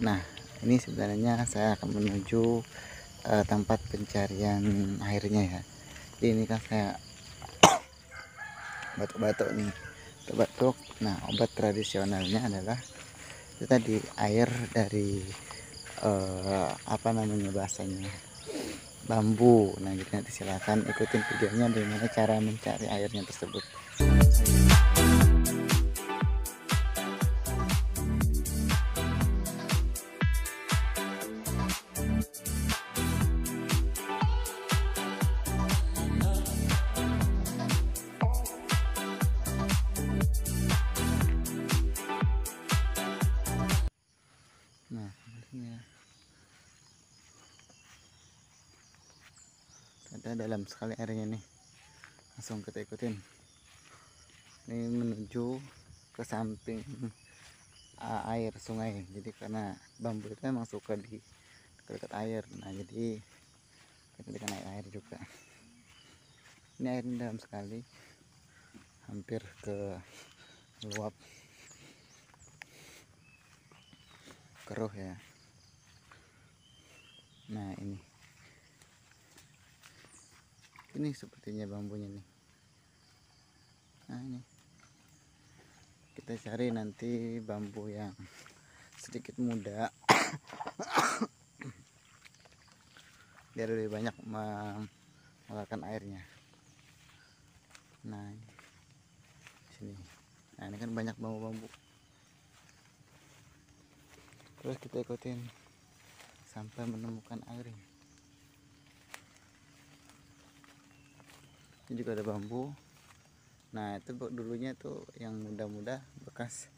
Nah, ini sebenarnya saya akan menuju tempat pencarian airnya ya. Jadi ini kan saya batuk-batuk nih, batuk-batuk. Nah, obat tradisionalnya adalah itu tadi, air dari apa namanya bahasanya, bambu. Nah, jadi nanti silakan ikutin videonya bagaimana cara mencari airnya tersebut. Nah, sini ya. Ada dalam sekali airnya nih. Langsung kita ikutin. Ini menuju ke samping air sungai. Jadi karena bambu itu memang suka di dekat air. Nah, jadi kita kan air juga. Ini airnya dalam sekali, hampir ke luap keruh ya. Nah, ini sepertinya bambunya nih. Nah, ini kita cari nanti bambu yang sedikit muda biar lebih banyak mengeluarkan airnya. Nah, ini sini. Nah, ini kan banyak bambu-bambu. Terus kita ikutin sampai menemukan airnya. Ini juga ada bambu. Nah, itu dulunya tuh yang muda-muda bekas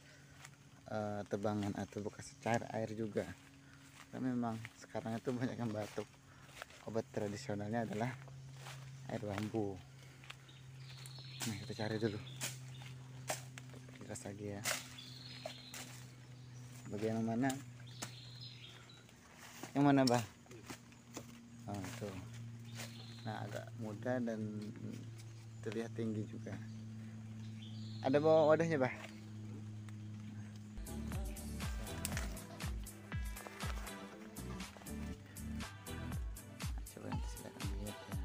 tebangan atau bekas cair air juga. Karena memang sekarang itu banyak yang batuk. Obat tradisionalnya adalah air bambu. Nah, kita cari dulu. Jelas lagi ya. Bagian mana? Yang mana, Bah? Oh, itu. Nah, agak muda dan terlihat tinggi juga. Ada bawa wadahnya, Bah? Coba nanti silakan lihat ya.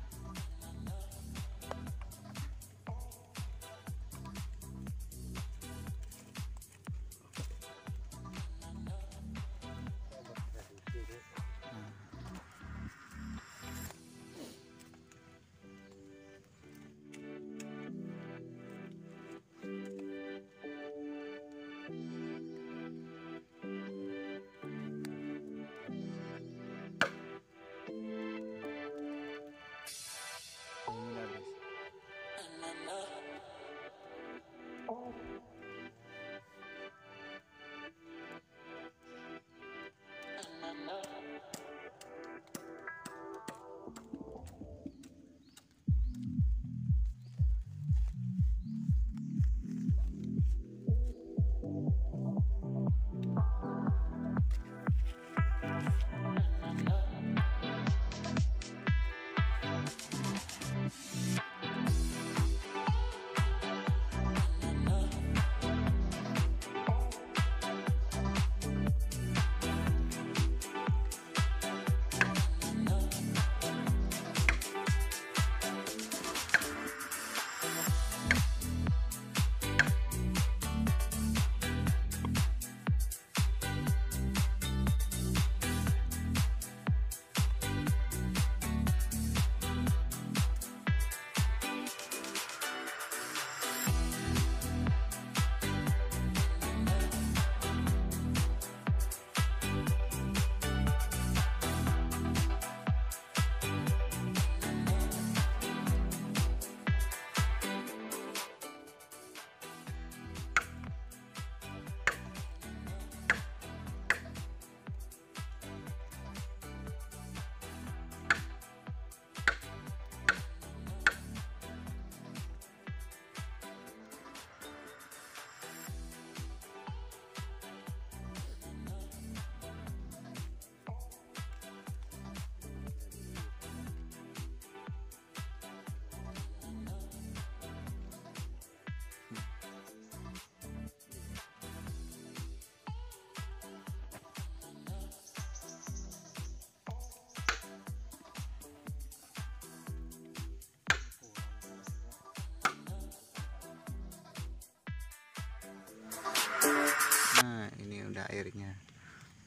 airnya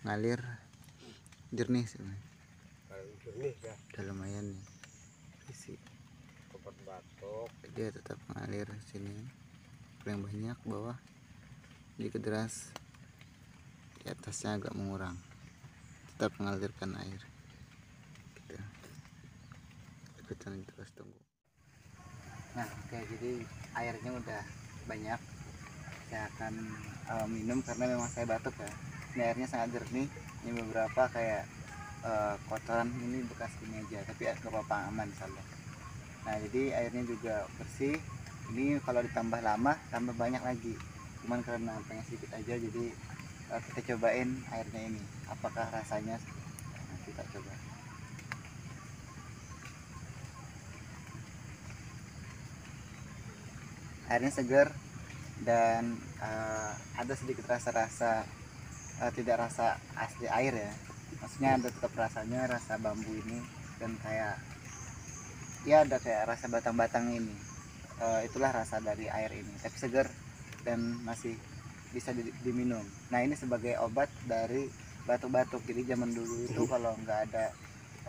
ngalir jernih sih. Jernih ya. Udah lumayan nih isi Tempat batok. dia tetap mengalir sini paling banyak bawah, sedikit deras, di atasnya agak mengurang, tetap mengalirkan air gitu. Ikutan terus, tunggu. Nah oke, jadi airnya udah banyak, saya akan minum karena memang saya batuk ya. Ini airnya sangat jernih, ini beberapa kayak kotoran ini bekas di meja, tapi gak apa-apa, aman insyaallah. Nah jadi airnya juga bersih. Ini kalau ditambah lama tambah banyak lagi, cuman karena pengen sedikit aja, jadi kita cobain airnya ini apakah rasanya. Nah, kita coba. Airnya segar dan ada sedikit rasa-rasa, tidak rasa asli air ya, maksudnya ada tetap rasanya rasa bambu ini, dan kayak ya ada kayak rasa batang-batang ini. Itulah rasa dari air ini, tapi segar dan masih bisa diminum. Nah ini sebagai obat dari batuk-batuk. Jadi zaman dulu itu kalau nggak ada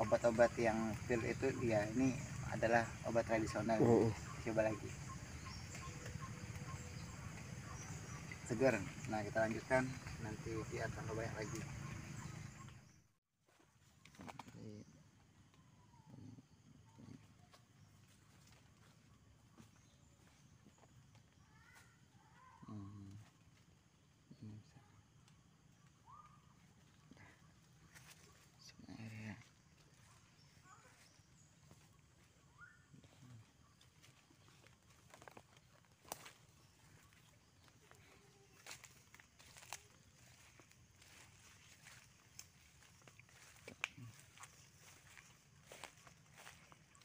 obat-obat yang pil itu, ya ini adalah obat tradisional. Coba lagi, segar. Nah kita lanjutkan, nanti dia tambah banyak lagi.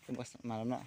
Pas malam nak